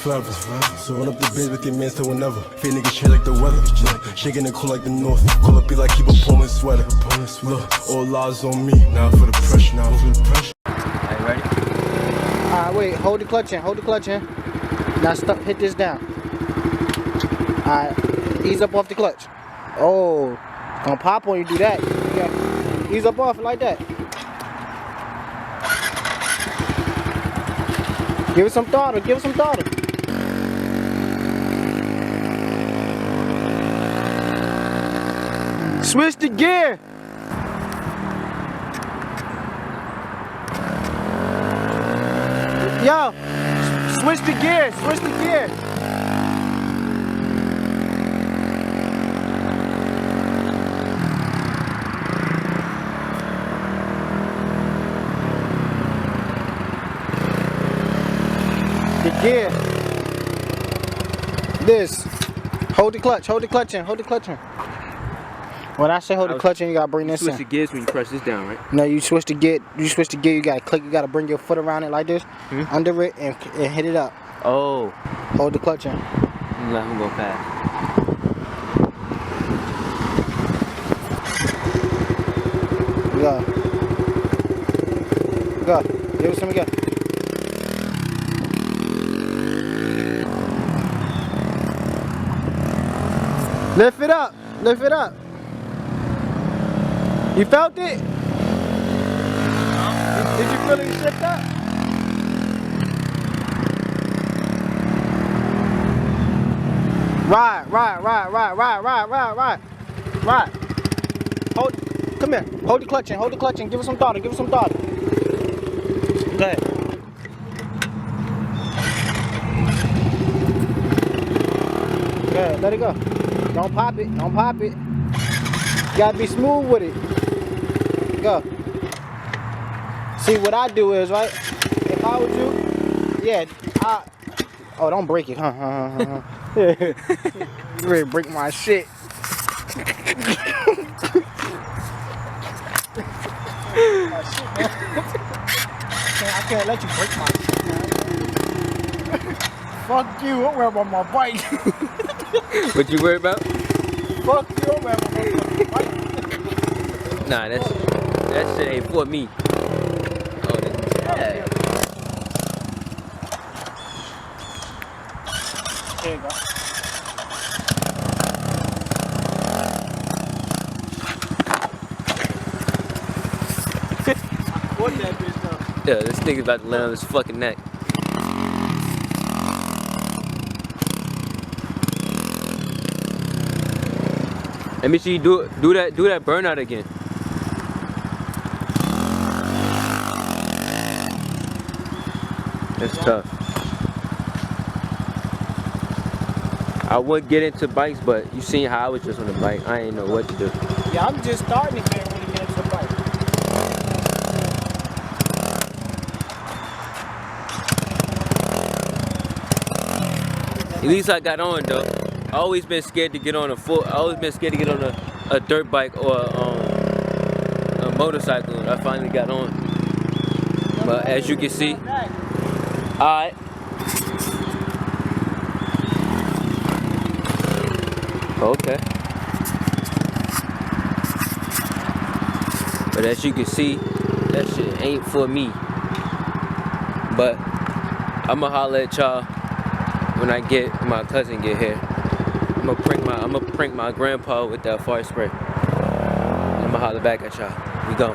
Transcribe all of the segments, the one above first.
forever. So run up the bins with your man till whenever. Fake niggas change like the weather. Shaking and cool like the north. Call up be like keep a Pullman sweater. Look, all eyes on me. Now for the pressure. Are you ready? Alright, wait. Hold the clutch in. Hold the clutch in. Now stop. Hit this down. Alright. Ease up off the clutch. Oh. Gonna pop when you do that. Yeah. Ease up off it like that. Give it some throttle. Give it some throttle. Switch the gear. Yo, switch the gear. Switch the gear. The gear. This. Hold the clutch. Hold the clutch in. Hold the clutch in. When I say hold the clutch in, you gotta bring this in. You switch the gears when you press this down, right? No, you switch the gear. You switch the gear. You gotta click. You gotta bring your foot around it like this, under it, and hit it up. Oh. Hold the clutch in. Let him go fast. Go. Go. Give it some again. Lift it up. Lift it up. You felt it? Did you feel it shift up? Right. Hold, come here. Hold the clutch in. Hold the clutch in. Give it some thought. Give it some thought. Go ahead. Go ahead. Let it go. Don't pop it. Don't pop it. You gotta be smooth with it. Go. See what I do is, right? If I was you, yeah, oh, don't break it, huh? You ready to break my shit. I can't let you break my shit, man. Fuck you, I'm worried about my bike. What you worried about? Fuck you, I'm worried about my bike. Nah, that shit ain't for me. Oh, yeah. There you go. What that bitch though? Yeah, this nigga's about to land on his fucking neck. Let me see you do that burnout again. That's tough. I would get into bikes, but you seen how I was just on the bike. I ain't know what to do. Yeah, I'm just starting to get when you get into the bike. At least I got on though. I always been scared to get on a dirt bike or a motorcycle. I finally got on. But as you can see, alright. Okay. But as you can see, that shit ain't for me. But I'ma holler at y'all when my cousin get here. I'ma prank my grandpa with that fire spray. I'ma holler back at y'all. We go.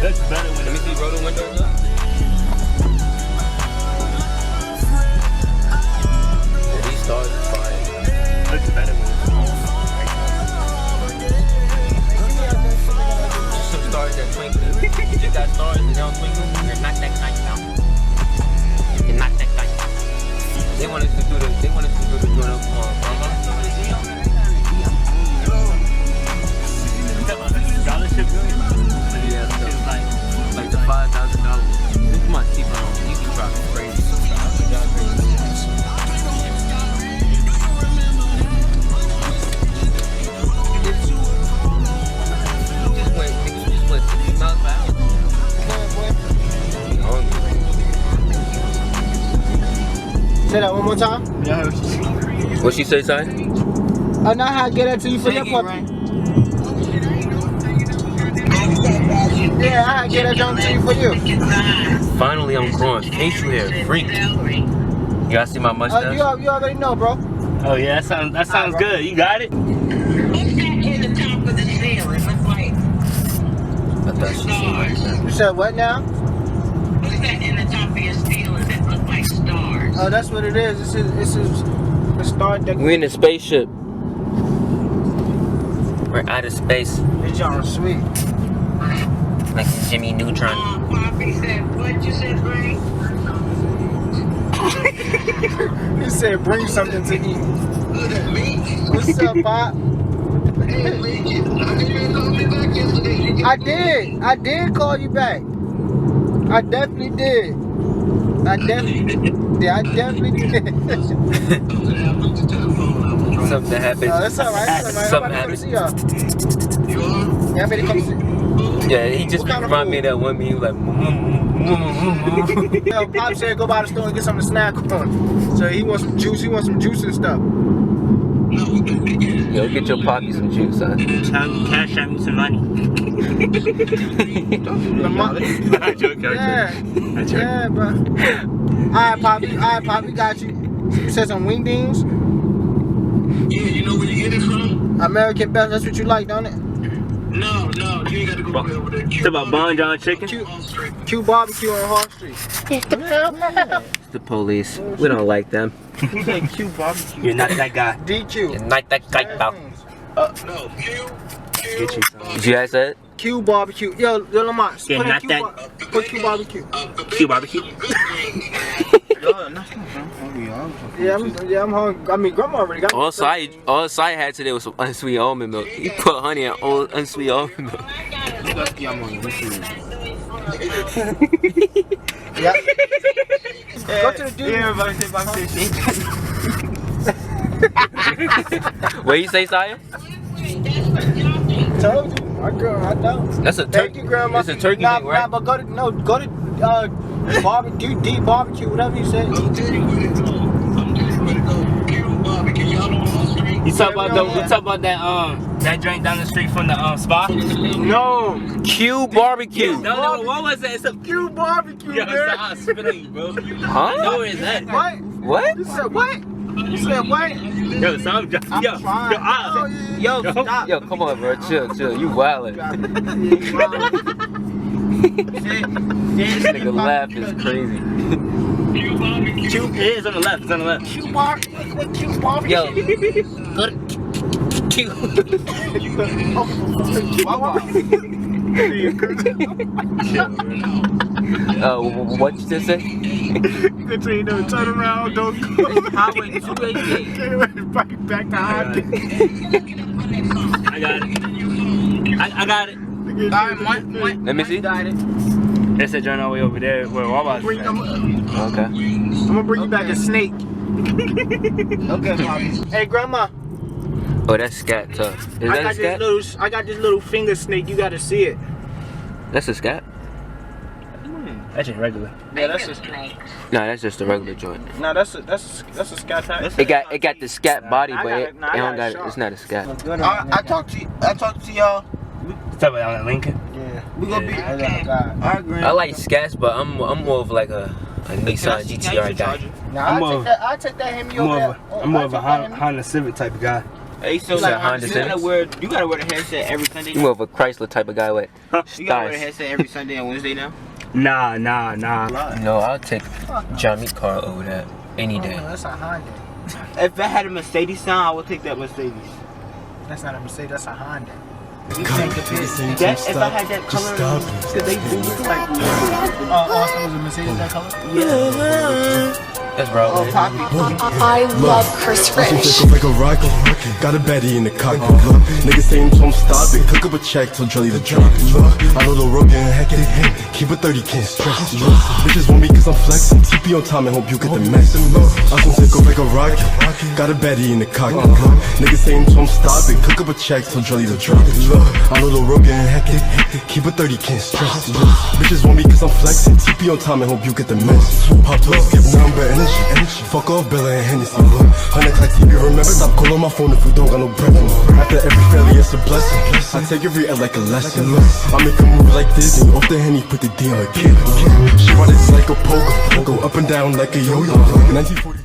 That's better when Let me see, roll the windows up. Yeah, these stars are fire. That's better when Some stars that twinkle. You just got stars that don't twinkle. They're not that kind now. They're not that kind. They want us to do the One more time. Yeah. What she say, Si? I know how to get that to you for your puppy. Yeah, I get that junk to you for you. Finally, I'm growing facial hair. Freak. You guys see my mustache? You already know, bro. Oh yeah, that sounds good. You got it? What's that in the top of the ceiling? It looks like I thought she said like that. You said what now? what's that in the top of your ceiling that look like stars? Oh, that's what it is. This is the star deck. We in a spaceship. We're out of space. This junk sweet. Like Jimmy Neutron. Poppy said, what you said, Ray? He said, bring something to eat. Look at me. What's up, Pop? Hey, Lincoln, how come you didn't call me back yesterday? I did call you back. I definitely did. I definitely did. Something happened. Oh, that's alright. Something I'm happened. see y'all. Yeah, I'm ready to come see. Yeah, he just What kind of reminded me of food? that one meme. He was like, Yo, Pop said go by the store and get something to snack on. So he wants some juice. He wants some juice and stuff. yo, get your poppy some juice, son. Cash out me some money. I'm joking. Yeah, bro. Alright, Poppy, got you. You said some wingdings? Yeah, you know where you get it from? American Best, that's what you like, don't it? No, you ain't got to go way over there. It's about Bon John chicken. Q Barbecue on Hall Street. The police. We don't like them. Q Barbecue. You're not that guy. DQ. Like that guy, pal. No, Q. Get you some. Did you guys say it? Q Barbecue. Yo, Lamont, Yeah, put in not Q that- put Q Barbecue. Q barbecue. Yeah, I'm hungry. I mean, Grandma already got All I had today was some unsweet almond milk. He put honey in old unsweet almond milk. Yeah. Go to the dude. What you say, Saya? Told you. My girl, I know. That's a Thank turkey. you, Grandma. It's a turkey nah, meat, right? Nah, but go to barbecue, deep barbecue, whatever you said. I'm telling you where to go. Q Barbecue. Y'all on Wall Street? You talk about that drink down the street from the spa? No. Q barbecue. No, what was that? It's a Q Barbecue, Yo, man. stop spitting, bro. I know Huh? where it's at. What? What? You said what? You said what? Yo, stop. I'm Yo, trying. Yo, stop. yo, come on, bro. Chill. You wildin'. This nigga laugh is crazy. Q is on the left. It's on the left. Q Barbecue. What Q Barbecue? Yo, go to Q. What you just say? Turn around, don't go. Highway 288. Back to Hyde. I got it. I got it. Let me see. It's a joint all the way over there where Wawa's at. Okay. I'm gonna bring you back a snake. Okay, Bobby. Hey, Grandma. Oh, that's scat tough. Is that a scat? I got this little finger snake. You gotta see it. That's a scat? That's just regular. Yeah, that's just. Nah, that's just a regular joint. Nah, that's a scat type. It got the scat body, but it don't got. shot. It's not a scat. I talked to y'all. Stop it on that Lincoln. Yeah, we gonna be. I like scats, but I'm more of like a Nissan GTR guy. Nah, I take that Hemi over there. I'm more of a Honda Civic type of guy. Hey, so Like Honda you gotta Civics? you gotta wear the headset every Sunday. You more of a Chrysler type of guy with You gotta wear the thighs. headset every Sunday and Wednesday now. Nah. No, I'll take John Meat car over that any day. That's a Honda. If I had a Mercedes sound, I would take that Mercedes. That's not a Mercedes. That's a Honda. If I had that color, they do look like. Austin was a Mercedes that color. That's bro. Oh, Poppy. I love Chris I think Frisch. they go like a rocket. Got a baddie in the cockpit. Look, niggas saying so I'm stop it. Cook up a check till Jelly the drop. Look, I know the road getting hectic. Keep a 30, can't stress. Look, bitches want me cause I'm flexing. TP on time and hope you get the mess. Look, I think they go like a rocket. Got a baddie in the cockpit. Look, niggas saying so I'm stop it. Cook up a check till Jelly the drop. Look, I know the road getting hectic. Keep a 30, can't stress. Look, bitches want me cause I'm flexing. TP on time and hope you get the mess. Pop up, give number and energy. Fuck off, Bella and Hennessy. 100 clack TV, remember, stop calling my phone if we don't got no breath. After every failure, it's a blessing. I take every L like a lesson. I make a move like Disney. Off the Henny, put the D on a kid. She ride it like a pogo. Go up and down like a yo-yo. 1940.